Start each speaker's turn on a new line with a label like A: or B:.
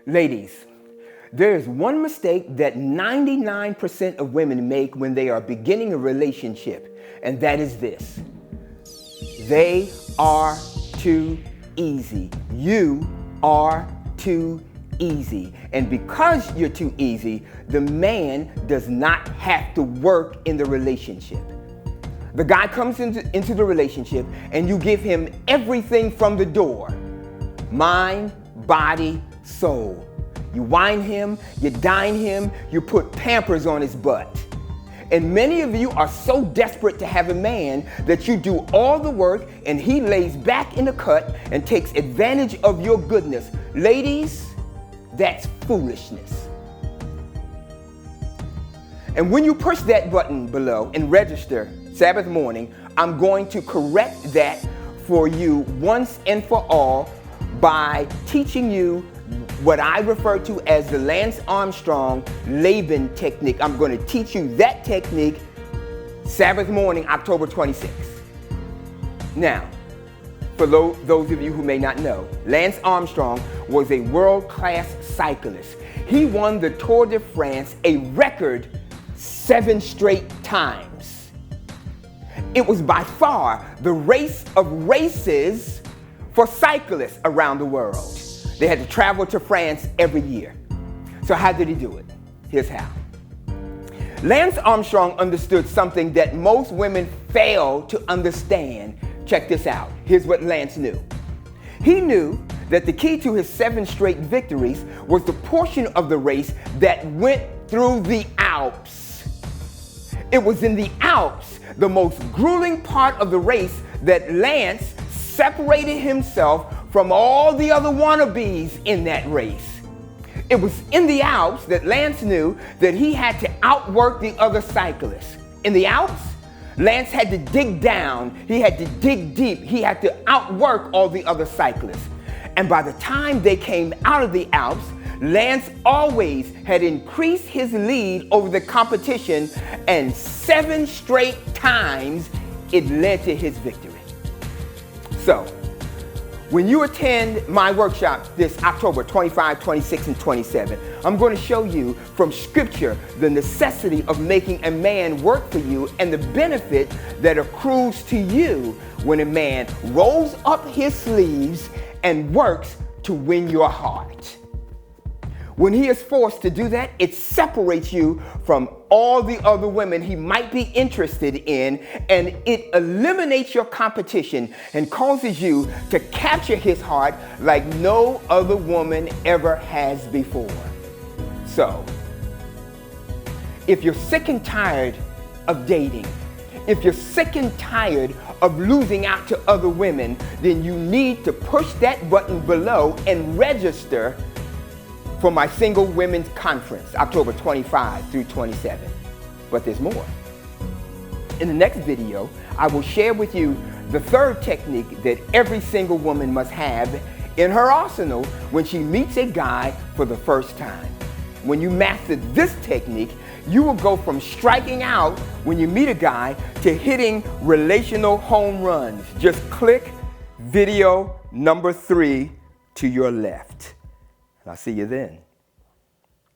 A: Ladies, there is one mistake that 99% of women make when they are beginning a relationship, and that is this. They are too easy. You are too easy. And because you're too easy, the man does not have to work in the relationship. The guy comes into the relationship and you give him everything from the door. Mind, body, soul. You wine him, you dine him, you put Pampers on his butt. And many of you are so desperate to have a man that you do all the work and he lays back in the cut and takes advantage of your goodness. Ladies, that's foolishness. And when you push that button below and register Sabbath morning, I'm going to correct that for you once and for all by teaching you what I refer to as the Lance Armstrong Laban technique. I'm going to teach you that technique Sabbath morning, October 26th. Now, for those of you who may not know, Lance Armstrong was a world-class cyclist. He won the Tour de France a record 7 straight times. It was by far the race of races for cyclists around the world. They had to travel to France every year. So how did he do it? Here's how. Lance Armstrong understood something that most women fail to understand. Check this out. Here's what Lance knew. He knew that the key to his 7 straight victories was the portion of the race that went through the Alps. It was in the Alps, the most grueling part of the race, that Lance separated himself from all the other wannabes in that race. It was in the Alps that Lance knew that he had to outwork the other cyclists. In the Alps, Lance had to dig down, he had to dig deep, he had to outwork all the other cyclists. And by the time they came out of the Alps, Lance always had increased his lead over the competition, and 7 straight times it led to his victory. So, when you attend my workshop this October 25, 26, and 27, I'm going to show you from Scripture the necessity of making a man work for you and the benefit that accrues to you when a man rolls up his sleeves and works to win your heart. When he is forced to do that, it separates you from all the other women he might be interested in, and it eliminates your competition and causes you to capture his heart like no other woman ever has before. So, if you're sick and tired of dating, if you're sick and tired of losing out to other women, then you need to push that button below and register for my Single Women's Conference, October 25 through 27. But there's more. In the next video, I will share with you the 3rd technique that every single woman must have in her arsenal when she meets a guy for the first time. When you master this technique, you will go from striking out when you meet a guy to hitting relational home runs. Just click video number 3 to your left. I'll see you then.